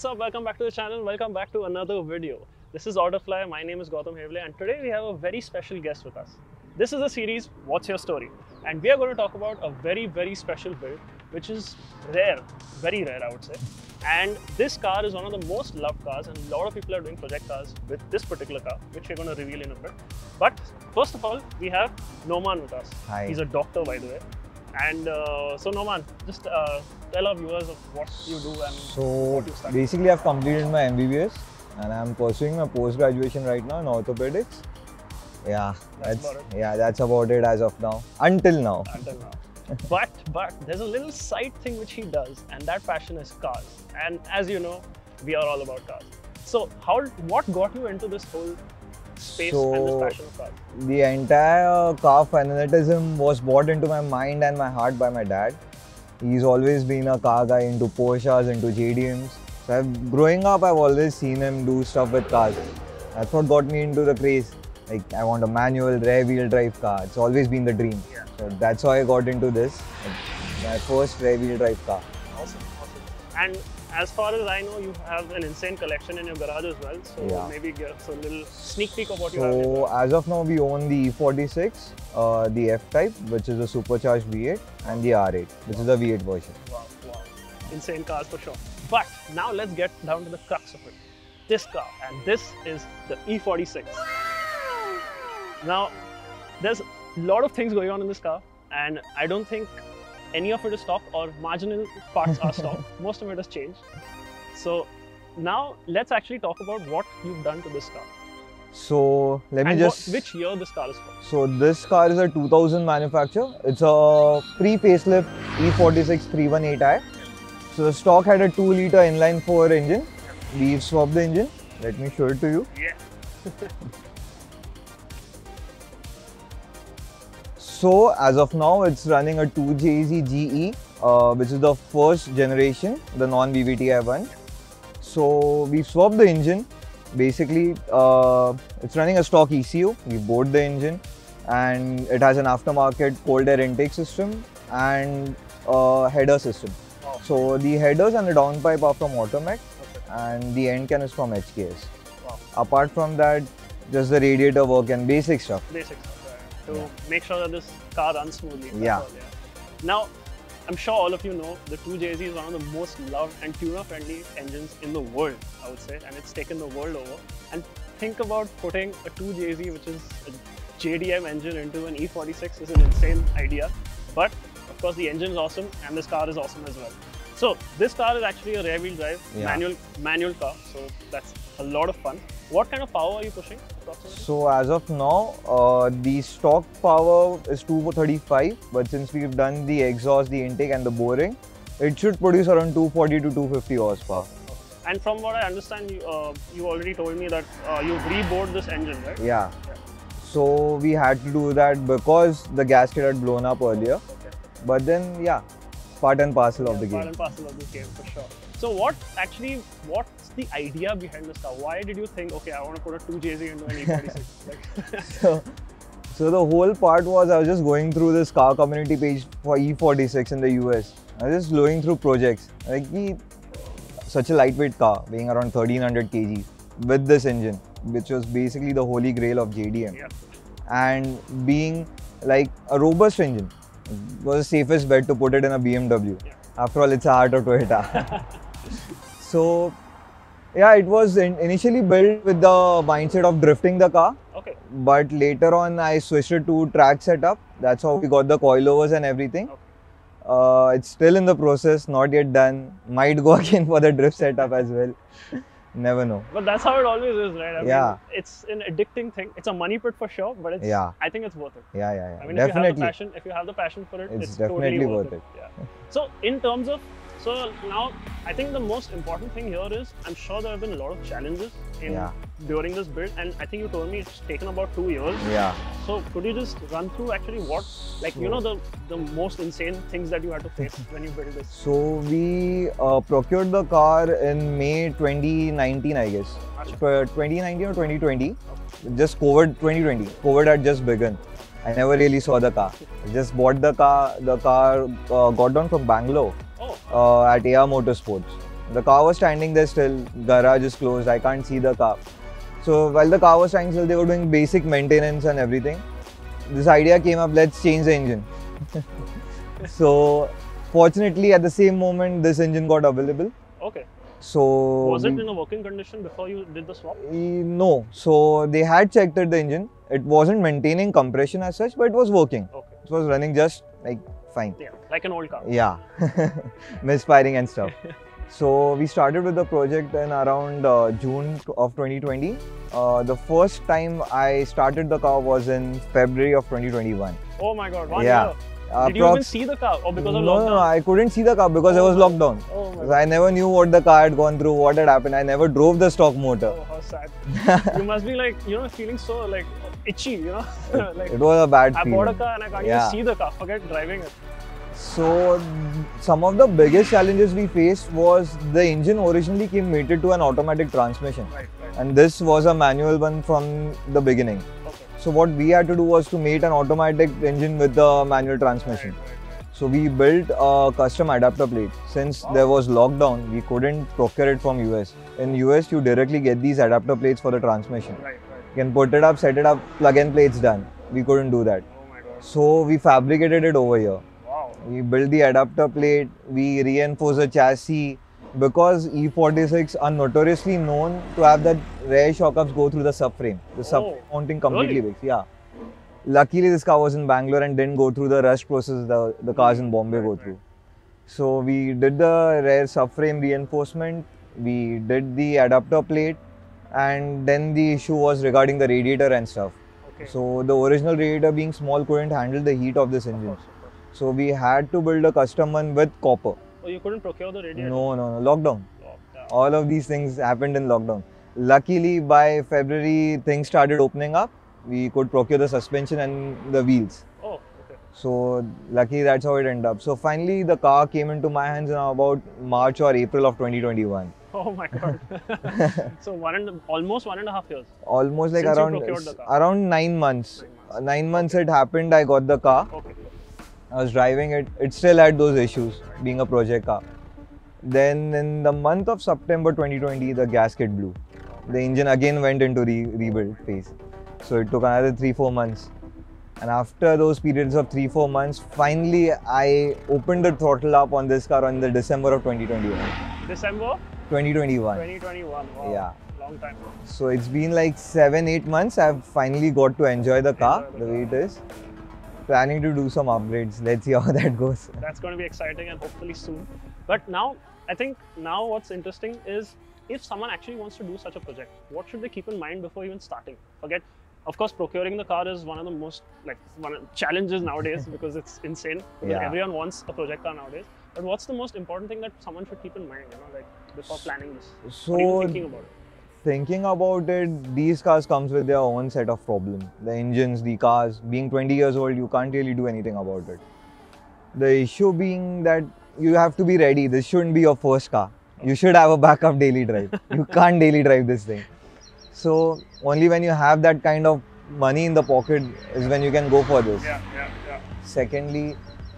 what's up? Welcome back to the channel. Welcome back to another video. This is Autofly. My name is Gautam Hevle, and today we have a very special guest with us. This is a series, What's Your Story? And we are going to talk about a very special build, which is rare, very rare, I would say. And this car is one of the most loved cars, and a lot of people are doing project cars with this particular car, which we're going to reveal in a bit. But first of all, we have Nomaan with us. Hi. He's a doctor, by the way. And so Nomaan, just tell our viewers of what you do and what you study. Basically, I've completed my MBBS and I'm pursuing my post-graduation right now in orthopedics. Yeah, that's about it as of now. Until now. But there's a little side thing which he does, and that passion is cars. And as you know, we are all about cars. So what got you into this whole space and this passion of cars? The entire car fanatism was brought into my mind and my heart by my dad. He's always been a car guy, into Porsches, into JDMs. So growing up, I've always seen him do stuff with cars. That's what got me into the craze. Like, I want a manual rear wheel drive car. It's always been the dream. Yeah. So that's how I got into this. My first rear wheel drive car. Awesome. And as far as I know, you have an insane collection in your garage as well. So yeah. Maybe give us a little sneak peek of what you have. So as of now, we own the E46, the F-Type, which is a supercharged V8, and the R8, which is a V8 version. Wow. Insane cars for sure. But now let's get down to the crux of it. This car, and this is the E46. Now, there's a lot of things going on in this car, and I don't think any of it is stock or marginal parts are stock. Most of it has changed. So now let's actually talk about what you've done to this car. So let me which year this car is from? So this car is a 2000 manufacture. It's a pre-facelift E46 318i. So the stock had a 2-liter inline-4 engine. We've swapped the engine. Let me show it to you. Yeah. So as of now, it's running a 2JZ GE, which is the first generation, the non-VVT one. So we've swapped the engine. Basically, it's running a stock ECU. We bought the engine, and it has an aftermarket cold air intake system and a header system. Oh. So the headers and the downpipe are from Automec, and the end can is from HKS. Wow. Apart from that, just the radiator work and basic stuff. To make sure that this car runs smoothly. Yeah. Now, I'm sure all of you know the 2JZ is one of the most loved and tuner-friendly engines in the world, I would say, and it's taken the world over. And think about putting a 2JZ, which is a JDM engine, into an E46 is an insane idea. But of course, the engine is awesome, and this car is awesome as well. So this car is actually a rear-wheel drive manual car, so that's a lot of fun. What kind of power are you pushing approximately? So as of now, the stock power is 235, but since we've done the exhaust, the intake and the boring, it should produce around 240 to 250 horsepower. And from what I understand, you already told me that you've rebored this engine, right? Yeah. So we had to do that because the gasket had blown up earlier. Okay. But then, yeah, part and parcel of the game. Part and parcel of the game, for sure. So what's the idea behind this car? Why did you think, okay, I want to put a 2JZ into an E46? So the whole part was, I was just going through this car community page for E46 in the US. I was just going through projects. Like, such a lightweight car, weighing around 1300 kg with this engine, which was basically the holy grail of JDM. Yeah. And being like a robust engine, it was the safest bet to put it in a BMW. Yeah. After all, it's a heart of Toyota. So, yeah, it was initially built with the mindset of drifting the car. Okay. But later on, I switched it to track setup. That's how we got the coilovers and everything. Okay. It's still in the process, not yet done. Might go again for the drift setup as well. Never know. But that's how it always is, right? I yeah. mean, it's an addicting thing. It's a money pit for sure, but it's, I think it's worth it. Yeah. I mean, definitely. if you have the passion for it, it's definitely totally worth it. Yeah. So in terms of, now I think the most important thing here is, I'm sure there have been a lot of challenges during this build, and I think you told me it's taken about 2 years. Yeah. So could you just run through actually what, like, you know, the most insane things that you had to face when you built this? So we procured the car in May 2019, I guess. 2019 or 2020. Just COVID had just begun. I never really saw the car. I just bought the car. The car got down from Bangalore at AR Motorsports. The car was standing there still, garage is closed, I can't see the car. So while the car was standing still, they were doing basic maintenance and everything. This idea came up, let's change the engine. So fortunately at the same moment, this engine got available. Okay. So was it in a working condition before you did the swap? No. So they had checked the engine. It wasn't maintaining compression as such, but it was working. Okay. It was running just like fine. Yeah, like an old car. Yeah, misfiring and stuff. So we started with the project in around June of 2020. The first time I started the car was in February of 2021. Oh my God, 1 Yeah. year. Did you even see the car or because of lockdown? No, I couldn't see the car because it was locked down. Oh my So I never knew what the car had gone through, what had happened. I never drove the stock motor. Oh, how sad. You must be like, feeling so like itchy, like It was a bad I feeling. bought a car and I can't even see the car, forget driving it. So some of the biggest challenges we faced was the engine originally came mated to an automatic transmission. Right. And this was a manual one from the beginning. Okay. So what we had to do was to mate an automatic engine with the manual transmission. Right. So we built a custom adapter plate. Since there was lockdown, we couldn't procure it from US. In US, you directly get these adapter plates for the transmission. Right. You can put it up, set it up, plug and play, it's done. We couldn't do that. Oh my God. So we fabricated it over here. Wow. We built the adapter plate, we reinforced the chassis. Because E46 are notoriously known to have that rare shock ups go through the subframe. The subframe mounting completely really? breaks. Yeah. Luckily, this car was in Bangalore and didn't go through the rust process the cars in Bombay go through. So we did the rear subframe reinforcement, we did the adapter plate, and then the issue was regarding the radiator and stuff. Okay. So the original radiator being small couldn't handle the heat of this engine. So we had to build a custom one with copper. Oh, you couldn't procure the radiator? No, lockdown. Lockdown. All of these things happened in lockdown. Luckily, by February, things started opening up. We could procure the suspension and the wheels. Oh, okay. So, luckily, that's how it ended up. So, finally, the car came into my hands in about March or April of 2021. Oh my God. So almost 1.5 years. Almost like Since you procured the car. around 9 months. 9 months it happened, I got the car. Okay. I was driving it. It still had those issues, being a project car. Then in the month of September 2020, the gasket blew. The engine again went into rebuild phase. So it took another 3-4 months. And after those periods of 3-4 months, finally I opened the throttle up on this car in the December of 2021. December 2021. 2021. Wow. Yeah. Long time. So it's been like 7-8 months. I've finally got to enjoy the car the way it is. Planning to do some upgrades. Let's see how that goes. That's going to be exciting and hopefully soon. But now, I think now what's interesting is if someone actually wants to do such a project, what should they keep in mind before even starting? Forget, of course, procuring the car is one of the most challenges nowadays because it's insane. Yeah. Everyone wants a project car nowadays. But what's the most important thing that someone should keep in mind, before planning this? So, what are you thinking about it? Thinking about it, these cars comes with their own set of problems. The engines, the cars, being 20 years old, you can't really do anything about it. The issue being that you have to be ready. This shouldn't be your first car. You should have a backup daily drive. You can't daily drive this thing. So only when you have that kind of money in the pocket is when you can go for this. Yeah. Secondly,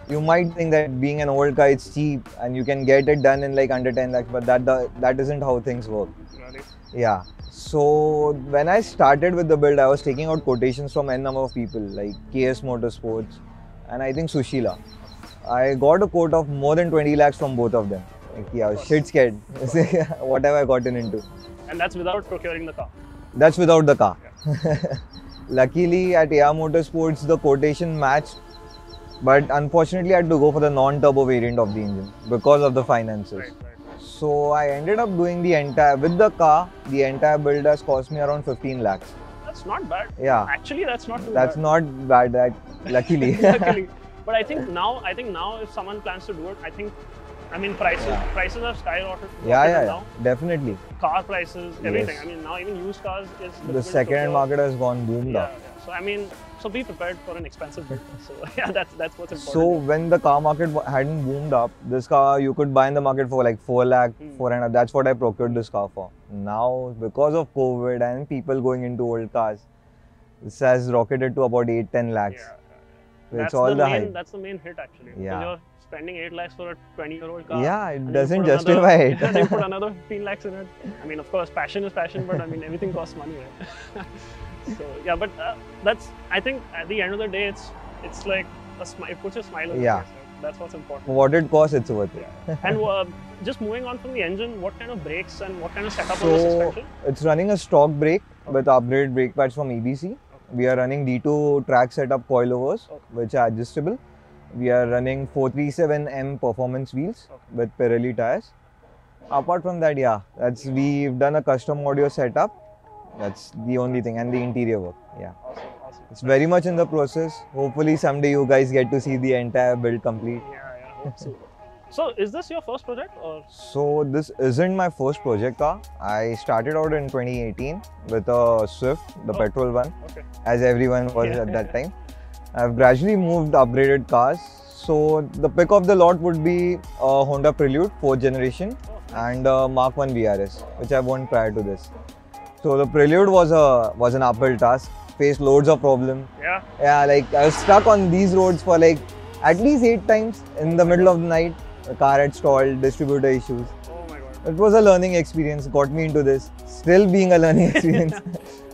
you might think that being an old car, it's cheap and you can get it done in like under 10 lakhs, but that isn't how things work. Really? Yeah. So when I started with the build, I was taking out quotations from n number of people like KS Motorsports and I think Sushila. I got a quote of more than 20 lakhs from both of them. Like, yeah, I was shit scared. What have I gotten into? And that's without procuring the car. That's without the car. Yeah. Luckily at AR Motorsports, the quotation matched. But unfortunately, I had to go for the non-turbo variant of the engine because of the finances. Right. So I ended up doing the entire, with the car, the entire build has cost me around 15 lakhs. That's not bad. Yeah. Actually, that's not too bad. That's not bad, luckily. Luckily. But I think now if someone plans to do it, prices have skyrocketed now. Definitely. Car prices, everything. Yes. Now even used cars is The second-hand market has gone boomed up. Yeah. So be prepared for an expensive build. So yeah, that's what's important. So when the car market hadn't boomed up, this car you could buy in the market for like 4 lakh, 4.5. That's what I procured this car for. Now because of COVID and people going into old cars, this has rocketed to about 8-10 lakhs. Yeah. It's all the hype. That's the main hit actually. Yeah. Because you're spending 8 lakhs for a 20-year-old car. Yeah, it and doesn't justify it. And you put another 15 lakhs in it. I mean, of course, passion is passion, but I mean, everything costs money, right? So yeah, but I think at the end of the day, it's like it puts a smile on your face. Right? That's what's important. For what it costs, it's worth it. Yeah. And just moving on from the engine, what kind of brakes and what kind of setup on the suspension? It's running a stock brake with upgraded brake pads from EBC. Okay. We are running D2 track setup coilovers, which are adjustable. We are running 437M performance wheels with Pirelli tires. Apart from that, we've done a custom audio setup. That's the only thing, and the interior work. Yeah. Awesome. It's very much in the process. Hopefully someday you guys get to see the entire build complete. Yeah, hope so. So is this your first project or? So this isn't my first project car. I started out in 2018 with a Swift, the petrol one, as everyone was at that time. I've gradually moved upgraded cars. So the pick of the lot would be a Honda Prelude 4th generation and a Mark 1 VRS, which I've owned prior to this. So the Prelude was an uphill task. Faced loads of problems. Yeah, like I was stuck on these roads for like at least 8 times in the middle of the night. The car had stalled, distributor issues. Oh my god. It was a learning experience, got me into this. Still being a learning experience.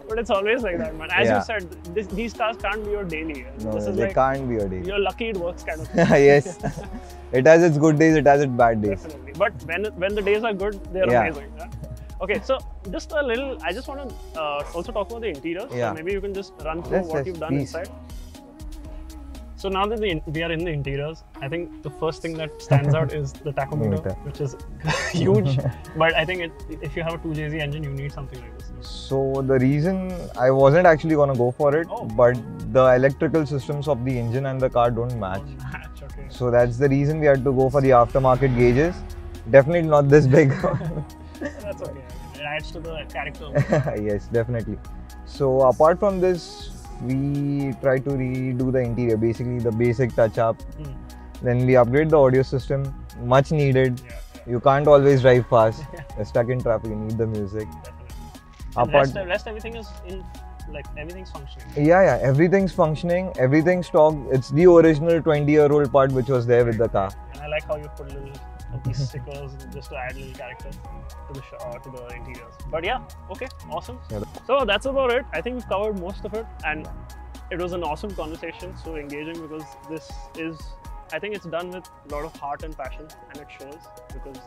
But it's always like that, man. As you said, these cars can't be your daily. No, they can't be your daily. You're lucky it works kind of thing. Yes. It has its good days, it has its bad days. Definitely. But when the days are good, they're amazing. Yeah? Okay, so just a little, I just want to also talk about the interior. So maybe you can just run through what you've done inside. So now that we are in the interiors, I think the first thing that stands out is the tachometer, which is huge. But I think if you have a 2JZ engine, you need something like this. So the reason I wasn't actually going to go for it, but the electrical systems of the engine and the car don't match. Okay. So that's the reason we had to go for the aftermarket gauges. Definitely not this big. That's okay. It adds to the character. Yes, definitely. So apart from this, we try to redo the interior, basically the basic touch-up. Then we upgrade the audio system, much needed. You can't always drive fast. You're stuck in traffic, you need the music. Definitely. Rest everything is in, like everything's functioning. Yeah, everything's functioning, everything's stock. It's the original 20-year-old part which was there with the car. And I like how you put little of these stickers just to add a little character to the interiors. But yeah, okay, awesome. So that's about it. I think we've covered most of it, and it was an awesome conversation, so engaging, because this is, I think it's done with a lot of heart and passion, and it shows because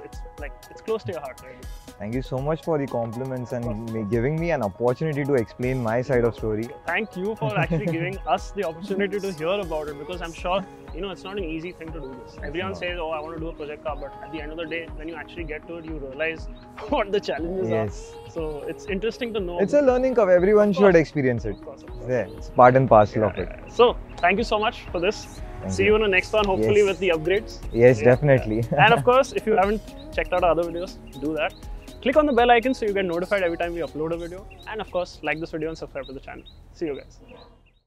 it's close to your heart, right? Thank you so much for the compliments and giving me an opportunity to explain my side of story. Thank you for actually giving us the opportunity to hear about it, because I'm sure, it's not an easy thing to do this. Everyone says, oh, I want to do a project car, but at the end of the day, when you actually get to it, you realize what the challenges are. So it's interesting to know. It's a learning curve. Everyone should experience it. Of course. Yeah, it's part and parcel of it. So thank you so much for this. See you in the next one, hopefully with the upgrades. Yes, definitely. And of course, if you haven't checked out our other videos, do that. Click on the bell icon so you get notified every time we upload a video. And of course, like this video and subscribe to the channel. See you guys.